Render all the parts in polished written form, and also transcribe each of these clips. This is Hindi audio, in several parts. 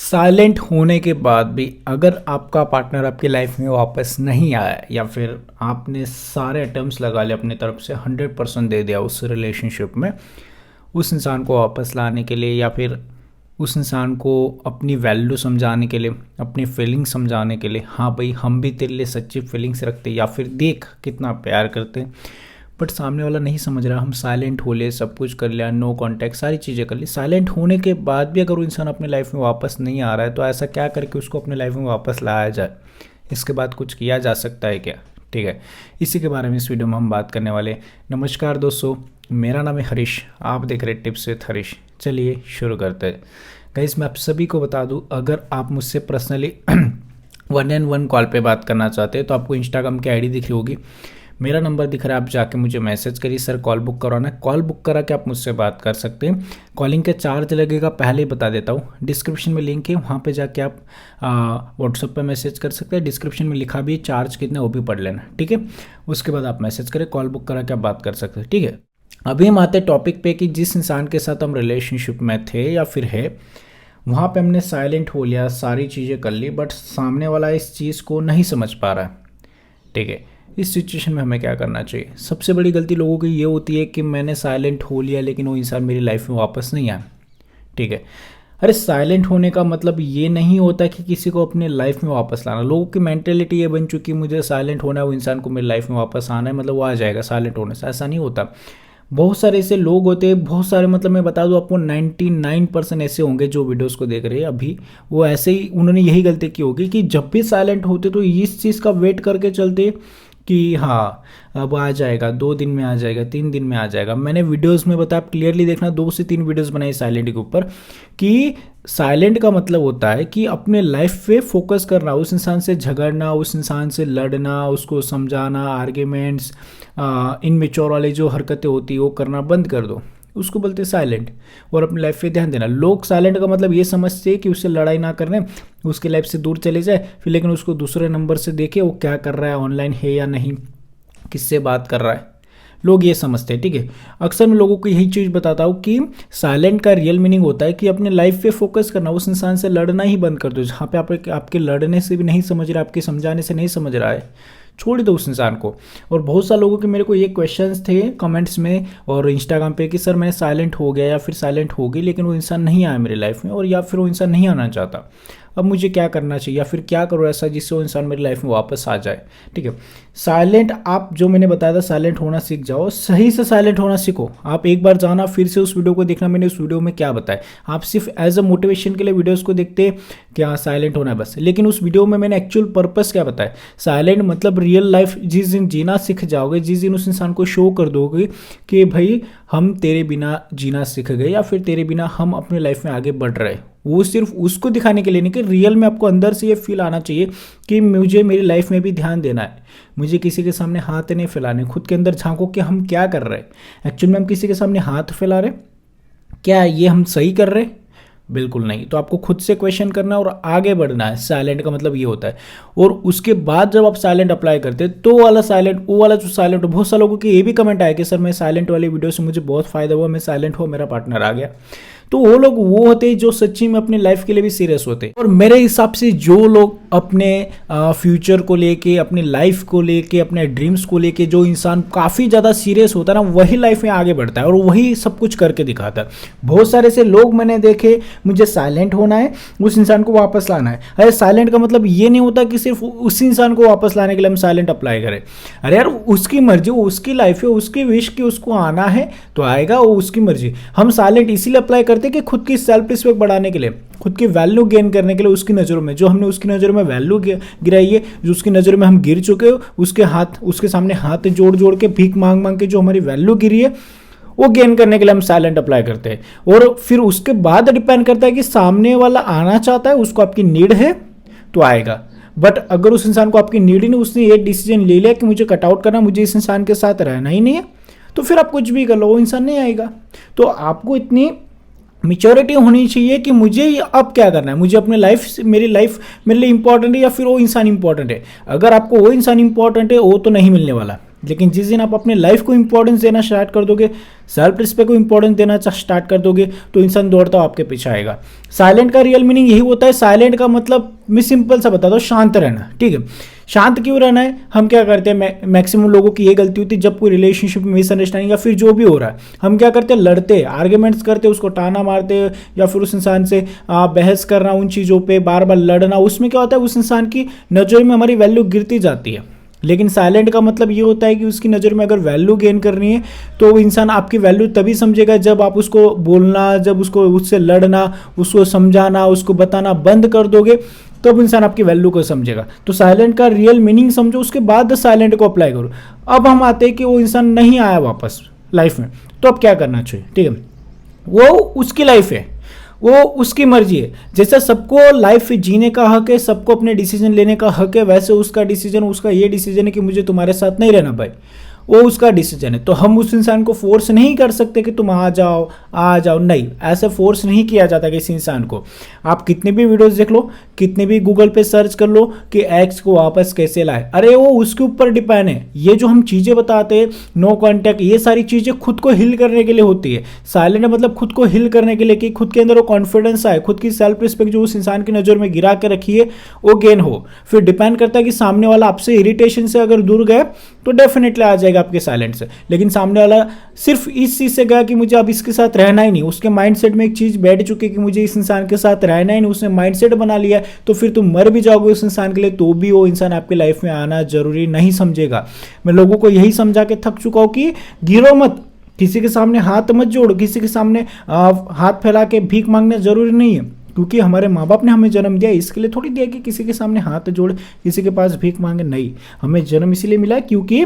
साइलेंट होने के बाद भी अगर आपका पार्टनर आपकी लाइफ में वापस नहीं आया या फिर आपने सारे अटेम्प्ट्स लगा लिए अपनी तरफ से 100% दे दिया उस रिलेशनशिप में, उस इंसान को वापस लाने के लिए या फिर उस इंसान को अपनी वैल्यू समझाने के लिए, अपनी फीलिंग्स समझाने के लिए, हाँ भाई हम भी तेरे लिए सच्ची फीलिंग्स रखते या फिर देख कितना प्यार करते हैं, बट सामने वाला नहीं समझ रहा। हम साइलेंट हो ले, सब कुछ कर लिया, नो कांटेक्ट, सारी चीज़ें कर ली। साइलेंट होने के बाद भी अगर वो इंसान अपने लाइफ में वापस नहीं आ रहा है तो ऐसा क्या करके उसको अपने लाइफ में वापस लाया जाए? इसके बाद कुछ किया जा सकता है क्या? ठीक है, इसी के बारे में इस वीडियो में हम बात करने वाले। नमस्कार दोस्तों, मेरा नाम है हरीश, आप देख रहे टिप्स विद हरीश। चलिए शुरू करते हैं। गाइस, मैं आप सभी को बता दूं, अगर आप मुझसे पर्सनली 1-on-1 कॉल पे बात करना चाहते हैं तो आपको इंस्टाग्राम की आईडी दिख रही होगी, मेरा नंबर दिख रहा है, आप जाके मुझे मैसेज करिए, सर कॉल बुक करवाना है। कॉल बुक करा के आप मुझसे बात कर सकते हैं। कॉलिंग का चार्ज लगेगा, पहले ही बता देता हूँ। डिस्क्रिप्शन में लिंक है, वहाँ पे जाके आप व्हाट्सएप पे मैसेज कर सकते हैं। डिस्क्रिप्शन में लिखा भी है चार्ज कितना, वो भी पढ़ लेना, ठीक है। उसके बाद आप मैसेज करें, कॉल बुक करा के आप बात कर सकते हैं, ठीक है। अभी हम आते हैं टॉपिक पे कि जिस इंसान के साथ हम रिलेशनशिप में थे या फिर है, वहाँ पे हमने साइलेंट हो लिया, सारी चीज़ें कर ली, बट सामने वाला इस चीज़ को नहीं समझ पा रहा है, ठीक है। इस सिचुएशन में हमें क्या करना चाहिए? सबसे बड़ी गलती लोगों की ये होती है कि मैंने साइलेंट हो लिया लेकिन वो इंसान मेरी लाइफ में वापस नहीं आया, ठीक है। अरे साइलेंट होने का मतलब ये नहीं होता कि किसी को अपने लाइफ में वापस लाना। लोगों की मेंटेलिटी ये बन चुकी है, मुझे साइलेंट होना है, वो इंसान को मेरी लाइफ में वापस आना है, मतलब वो आ जाएगा साइलेंट होने से। ऐसा नहीं होता। बहुत सारे ऐसे लोग होते हैं, बहुत सारे, मतलब मैं बता दूं आपको 99% ऐसे होंगे जो वीडियोस को देख रहे हैं अभी, वो ऐसे ही, उन्होंने यही गलती की होगी कि जब भी साइलेंट होते तो इस चीज़ का वेट करके चलते कि हाँ अब आ जाएगा, 2 दिन में आ जाएगा, 3 दिन में आ जाएगा। मैंने वीडियोस में बताया, आप क्लियरली देखना, 2 से 3 वीडियोस बनाई साइलेंट के ऊपर कि साइलेंट का मतलब होता है कि अपने लाइफ पे फोकस करना, उस इंसान से झगड़ना, उस इंसान से लड़ना, उसको समझाना, आर्ग्यूमेंट्स, इनमेच्योर वाली जो हरकतें होती है वो करना बंद कर दो, उसको बोलते हैं साइलेंट। और अपनी लाइफ पे ध्यान देना। लोग साइलेंट का मतलब ये समझते हैं कि उससे लड़ाई ना करने, उसकी लाइफ से दूर चले जाए, फिर लेकिन उसको दूसरे नंबर से देखे वो क्या कर रहा है, ऑनलाइन है या नहीं, किससे बात कर रहा है, लोग ये समझते हैं, ठीक है। अक्सर मैं लोगों को यही चीज़ बताता हूँ कि साइलेंट का रियल मीनिंग होता है कि अपने लाइफ पे फोकस करना, उस इंसान से लड़ना ही बंद कर दो। जहाँ पे आपके लड़ने से भी नहीं समझ रहा, आपके समझाने से नहीं समझ रहा है, छोड़ दो उस इंसान को। और बहुत सारे लोगों के मेरे को ये क्वेश्चंस थे कमेंट्स में और इंस्टाग्राम पे कि सर मैं साइलेंट हो गया या फिर साइलेंट हो गई लेकिन वो इंसान नहीं आया मेरी लाइफ में, और या फिर वो इंसान नहीं आना चाहता, अब मुझे क्या करना चाहिए या फिर क्या करो ऐसा जिससे वो इंसान मेरी लाइफ में वापस आ जाए, ठीक है। साइलेंट, आप जो मैंने बताया था साइलेंट होना सीख जाओ, सही से साइलेंट होना सीखो। आप एक बार जाना, फिर से उस वीडियो को देखना, मैंने उस वीडियो में क्या बताया। आप सिर्फ एज अ मोटिवेशन के लिए वीडियोस को देखते क्या साइलेंट होना है बस, लेकिन उस वीडियो में मैंने एक्चुअल पर्पस क्या बताया। साइलेंट मतलब रियल लाइफ जिस दिन जीना सीख जाओगे, जिस दिन उस इंसान को शो कर दोगे कि भाई हम तेरे बिना जीना सीख गए या फिर तेरे बिना हम अपनी लाइफ में आगे बढ़ रहे, वो सिर्फ उसको दिखाने के लिए नहीं कि रियल में आपको अंदर से ये फील आना चाहिए कि मुझे मेरी लाइफ में भी ध्यान देना है, मुझे किसी के सामने हाथ नहीं फैलाने। खुद के अंदर झांको कि हम क्या कर रहे हैं। एक्चुअल में हम किसी के सामने हाथ फैला रहे, क्या ये हम सही कर रहे? बिल्कुल नहीं। तो आपको खुद से क्वेश्चन करना और आगे बढ़ना है। साइलेंट का मतलब ये होता है। और उसके बाद जब आप साइलेंट अप्लाई करते हैं तो वाला साइलेंट, वो वाला जो साइलेंट, बहुत सारे लोगों के ये भी कमेंट आया कि सर मैं साइलेंट वाली वीडियो से मुझे बहुत फायदा हुआ, मैं साइलेंट हुआ, मेरा पार्टनर आ गया। तो वो लोग वो होते हैं जो सच्ची में अपनी लाइफ के लिए भी सीरियस होते हैं। और मेरे हिसाब से जो लोग अपने फ्यूचर को लेके, अपनी लाइफ को लेके, अपने ड्रीम्स को लेके, जो इंसान काफ़ी ज़्यादा सीरियस होता है ना, वही लाइफ में आगे बढ़ता है और वही सब कुछ करके दिखाता है। बहुत सारे से लोग मैंने देखे, मुझे साइलेंट होना है, उस इंसान को वापस लाना है। अरे साइलेंट का मतलब ये नहीं होता कि सिर्फ उस इंसान को वापस लाने के लिए हम साइलेंट अप्लाई करें। अरे यार उसकी मर्जी, उसकी लाइफ है, उसकी विश की उसको आना है तो आएगा, वो उसकी मर्जी। हम साइलेंट इसीलिए अप्लाई करते कि खुद की सेल्फ रिस्पेक्ट बढ़ाने के लिए, खुद की वैल्यू गेन करने के लिए, उसकी नज़रों में जो हमने उसकी नज़रों में वैल्यू गिराई है, जो उसकी नज़रों में हम गिर चुके हो, उसके सामने हाथ जोड़ जोड़ के भीख मांग मांग के जो हमारी वैल्यू गिरी है वो गेन करने के लिए हम साइलेंट अप्लाई करते हैं। और फिर उसके बाद डिपेंड करता है कि सामने वाला आना चाहता है, उसको आपकी नीड है तो आएगा। बट अगर उस इंसान को आपकी नीड ही नहीं, उसने एक डिसीजन ले लिया कि मुझे कट आउट करना, मुझे इस इंसान के साथ रहना ही नहीं है, तो फिर आप कुछ भी कर लो, वो इंसान नहीं आएगा। तो आपको इतनी मेच्योरिटी होनी चाहिए कि मुझे अब क्या करना है, मुझे अपने मेरी लाइफ मेरे लिए इंपॉर्टेंट है या फिर वो इंसान इंपॉर्टेंट है। अगर आपको वो इंसान इंपॉर्टेंट है, वो तो नहीं मिलने वाला। लेकिन जिस दिन आप अपने लाइफ को इंपॉर्टेंस देना स्टार्ट कर दोगे, सेल्फ रिस्पेक्ट को इंपॉर्टेंस देना स्टार्ट कर दोगे, तो इंसान दौड़ता आपके पीछे आएगा। साइलेंट का रियल मीनिंग यही होता है। साइलेंट का मतलब मैं सिंपल सा बता दो, शांत रहना। ठीक है, शांत क्यों रहना है? हम क्या करते हैं, मैक्सिमम लोगों की ये गलती होती है, जब कोई रिलेशनशिप में मिसअंडरस्टैंडिंग या फिर जो भी हो रहा है, हम क्या करते हैं, लड़ते, आर्ग्यूमेंट्स करते, उसको टाना मारते, या फिर उस इंसान से बहस करना उन चीज़ों पे, बार बार लड़ना। उसमें क्या होता है, उस इंसान की नज़र में हमारी वैल्यू गिरती जाती है। लेकिन साइलेंट का मतलब ये होता है कि उसकी नज़र में अगर वैल्यू गेन करनी है तो वो इंसान आपकी वैल्यू तभी समझेगा जब आप उसको बोलना, जब उसको उससे लड़ना, उसको समझाना, उसको बताना बंद कर दोगे, तब इंसान आपकी वैल्यू को समझेगा। तो साइलेंट का रियल मीनिंग समझो, उसके बाद साइलेंट को अप्लाई करो। अब हम आते हैं कि वो इंसान नहीं आया वापस लाइफ में, तो अब क्या करना चाहिए? ठीक है, वो उसकी लाइफ है, वो उसकी मर्जी है। जैसा सबको लाइफ जीने का हक है, सबको अपने डिसीजन लेने का हक है, वैसे उसका डिसीजन, उसका ये डिसीजन है कि मुझे तुम्हारे साथ नहीं रहना भाई, वो उसका डिसीजन है। तो हम उस इंसान को फोर्स नहीं कर सकते कि तुम आ जाओ आ जाओ, नहीं, ऐसे फोर्स नहीं किया जाता किसी इंसान को। आप कितने भी वीडियोस देख लो, कितने भी गूगल पे सर्च कर लो कि एक्स को वापस कैसे लाए, अरे वो उसके ऊपर डिपेंड है। ये जो हम चीज़ें बताते हैं, नो कॉन्टैक्ट, ये सारी चीज़ें खुद को हिल करने के लिए होती है। साइलेंट मतलब खुद को हिल करने के लिए, कि खुद के अंदर वो कॉन्फिडेंस आए, खुद की सेल्फ रिस्पेक्ट जो उस इंसान की नज़र में गिरा के रखी है वो गेन हो। फिर डिपेंड करता है कि सामने वाला आपसे इरिटेशन से अगर दूर गए तो डेफिनेटली आ जाएगा आपके साइलेंट से। लेकिन सामने वाला सिर्फ इस चीज़ से गया कि मुझे अब इसके साथ रहना ही नहीं, उसके माइंडसेट में एक चीज़ बैठ चुकी है कि मुझे इस इंसान के साथ रहना ही नहीं, उसने माइंडसेट बना लिया है, तो फिर तुम मर भी जाओगे उस इंसान के लिए तो भी वो इंसान आपकी लाइफ में आना जरूरी नहीं समझेगा। मैं लोगों को यही समझा के थक चुका हूँ कि गिरो मत, किसी के सामने हाथ मत जोड़, किसी के सामने हाथ फैला के भीख मांगना जरूरी नहीं है, क्योंकि हमारे माँ बाप ने हमें जन्म दिया इसके लिए थोड़ी दिया कि किसी के सामने हाथ जोड़, किसी के पास भीख मांगे। नहीं, हमें जन्म इसीलिए मिला है क्योंकि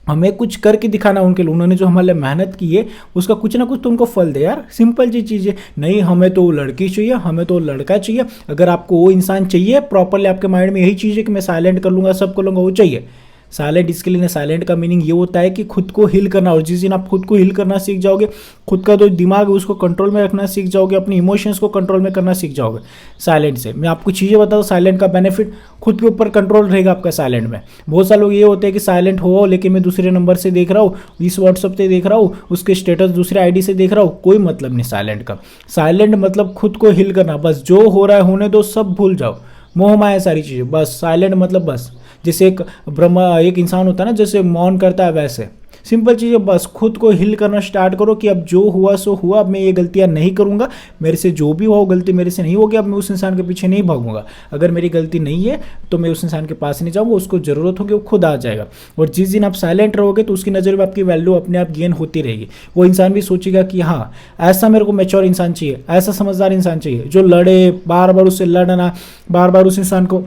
हमें कुछ करके दिखाना उनके लिए, उन्होंने जो हमारे लिए मेहनत की है उसका कुछ ना कुछ तो उनको फल दे यार। सिंपल सी चीज़ है। नहीं हमें तो लड़की चाहिए, हमें तो लड़का चाहिए, अगर आपको वो इंसान चाहिए प्रॉपरली, आपके माइंड में यही चीज़ है कि मैं साइलेंट कर लूँगा, सब कर लूँगा, वो चाहिए। साइलेंट इसके लिए, साइलेंट का मीनिंग ये होता है कि खुद को हील करना, और जिस दिन आप खुद को हील करना सीख जाओगे, खुद का जो दिमाग है उसको कंट्रोल में रखना सीख जाओगे, अपनी इमोशंस को कंट्रोल में करना सीख जाओगे साइलेंट से। मैं आपको चीज़ें बता दूँ, साइलेंट का बेनिफिट खुद के ऊपर कंट्रोल रहेगा आपका साइलेंट में। बहुत सारे लोग ये होते हैं कि साइलेंट हो लेकिन मैं दूसरे नंबर से देख रहा हूँ, इस व्हाट्सअप से देख रहा हूँ, उसके स्टेटस दूसरे आईडी से देख रहा हूँ, कोई मतलब नहीं साइलेंट का। साइलेंट मतलब खुद को हील करना, बस जो हो रहा है होने दो, सब भूल जाओ, मोह माया सारी चीज़ें, बस साइलेंट मतलब बस जैसे एक इंसान होता है ना, जैसे मौन करता है, वैसे सिंपल चीज़ है। बस खुद को हिल करना स्टार्ट करो कि अब जो हुआ सो हुआ, अब मैं ये गलतियां नहीं करूंगा, मेरे से जो भी हुआ वो गलती मेरे से नहीं होगी, अब मैं उस इंसान के पीछे नहीं भागूंगा। अगर मेरी गलती नहीं है तो मैं उस इंसान के पास नहीं जाऊंगा, उसको ज़रूरत होगी वो खुद आ जाएगा। और जिस दिन आप साइलेंट रहोगे तो उसकी नज़र में आपकी वैल्यू अपने आप गेन होती रहेगी। वो इंसान भी सोचेगा कि हाँ, ऐसा मेरे को मैच्योर इंसान चाहिए, ऐसा समझदार इंसान चाहिए, जो लड़े, बार बार उससे लड़ना, बार बार उस इंसान को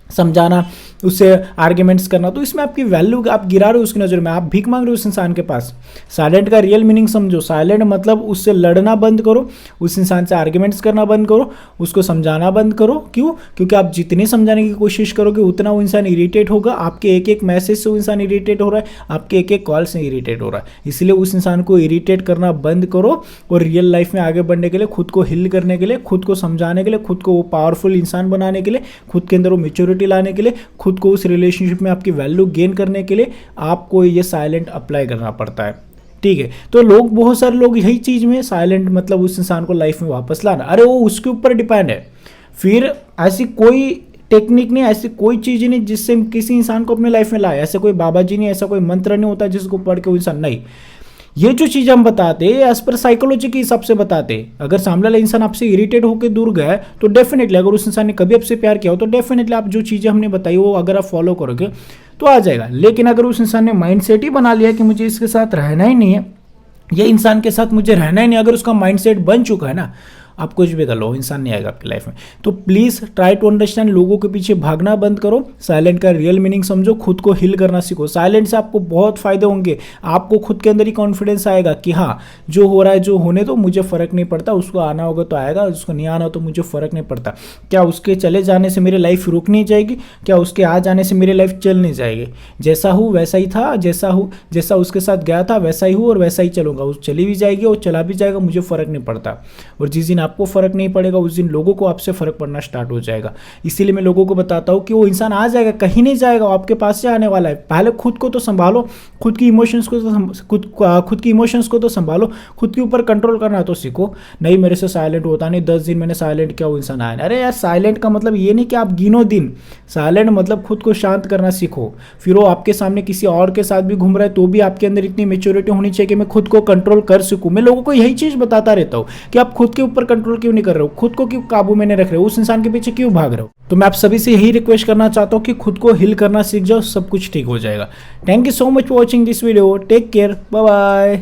समझाना, उससे आर्ग्यूमेंट्स करना, तो इसमें आपकी वैल्यू आप गिरा रहे हो उसकी नज़र में, आप भीख मांग रहे हो उस इंसान के पास। साइलेंट का रियल मीनिंग समझो। साइलेंट मतलब उससे लड़ना बंद करो, उस इंसान से आर्ग्यूमेंट्स करना बंद करो, उसको समझाना बंद करो। क्यों? क्योंकि आप जितनी समझाने की कोशिश करोगे उतना वो इंसान इरीटेट होगा। आपके एक एक मैसेज से वो इंसान इरीटेट हो रहा है, आपके एक एक कॉल से इरीटेट हो रहा है, इसलिए उस इंसान को इरीटेट करना बंद करो। और रियल लाइफ में आगे बढ़ने के लिए, खुद को हिल करने के लिए, खुद को समझाने के लिए, खुद को वो पावरफुल इंसान बनाने के लिए, खुद के अंदर वो मेच्योरिटी लाने के लिए, खुद को उस रिलेशनशिप में आपकी वैल्यू गेन करने के लिए आपको ये साइलेंट अप्लाई करना पड़ता है। ठीक है, तो लोग, बहुत सारे लोग यही चीज़ में साइलेंट मतलब उस इंसान को लाइफ में वापस लाना, अरे वो उसके ऊपर डिपेंड है। फिर ऐसी कोई टेक्निक नहीं, ऐसी कोई चीज़ नहीं जिससे किसी इंसान को अपने लाइफ में लाए। ऐसा कोई बाबा जी नहीं, ऐसा कोई मंत्र नहीं होता जिसको पढ़ के वो इंसान, नहीं। ये जो चीज़ हम बताते हैं एज पर साइकोलॉजी के हिसाब से बताते हैं। अगर सामने वाला इंसान आपसे इरिटेट होकर दूर गया है तो डेफिनेटली, अगर उस इंसान ने कभी आपसे प्यार किया हो तो डेफिनेटली आप जो चीज़ें हमने बताई वो अगर आप फॉलो करोगे तो आ जाएगा। लेकिन अगर उस इंसान ने माइंडसेट ही बना लिया कि मुझे इसके साथ रहना ही नहीं है, ये इंसान के साथ मुझे रहना ही नहीं, अगर उसका माइंडसेट बन चुका है ना, आप कुछ भी कर लो, इंसान नहीं आएगा आपकी लाइफ में। तो प्लीज़ ट्राई टू अंडरस्टैंड, लोगों के पीछे भागना बंद करो, साइलेंट का रियल मीनिंग समझो, खुद को हिल करना सीखो। साइलेंट से आपको बहुत फायदे होंगे, आपको खुद के अंदर ही कॉन्फिडेंस आएगा कि हाँ, जो हो रहा है जो होने दो, मुझे फ़र्क नहीं पड़ता, उसको आना होगा तो आएगा, उसको नहीं आना तो मुझे फ़र्क नहीं पड़ता। क्या उसके चले जाने से मेरी लाइफ रुक नहीं जाएगी? क्या उसके आ जाने से मेरी लाइफ चल नहीं जाएगी? जैसा हूँ वैसा ही था, जैसा उसके साथ गया था वैसा ही हूँ और वैसा ही चलूँगा। उस चली भी जाएगी और चला भी जाएगा, मुझे फ़र्क नहीं पड़ता। और जिस दिन आपको फ़र्क नहीं पड़ेगा, उस दिन लोगों को आपसे फ़र्क पड़ना स्टार्ट हो जाएगा। इसीलिए मैं लोगों को बताता हूँ कि वो इंसान आ जाएगा, कहीं नहीं जाएगा, वो आपके पास से आने वाला है। पहले खुद को तो संभालो, खुद की इमोशंस को तो खुद की इमोशंस को तो संभालो, खुद के ऊपर कंट्रोल करना तो सीखो। नहीं मेरे से साइलेंट होता नहीं, 10 दिन मैंने साइलेंट किया, वो इंसान आया नहीं। अरे यार साइलेंट का मतलब ये नहीं कि आप गिनो दिन, साइलेंट मतलब खुद को शांत करना सीखो। फिर वो आपके सामने किसी और के साथ भी घूम रहा है तो भी आपके अंदर इतनी मेच्योरिटी होनी चाहिए कि मैं खुद को कंट्रोल कर सकूं। मैं लोगों को यही चीज़ बताता रहता हूँ कि आप खुद के ऊपर कंट्रोल क्यों नहीं कर रहे हो, खुद को क्यों काबू में नहीं रख रहे हो, उस इंसान के पीछे क्यों भाग रहे हो। तो मैं आप सभी से यही रिक्वेस्ट करना चाहता हूँ कि खुद को हील करना सीख जाओ, सब कुछ ठीक हो जाएगा। Thank you so much for watching this video, take care, bye bye.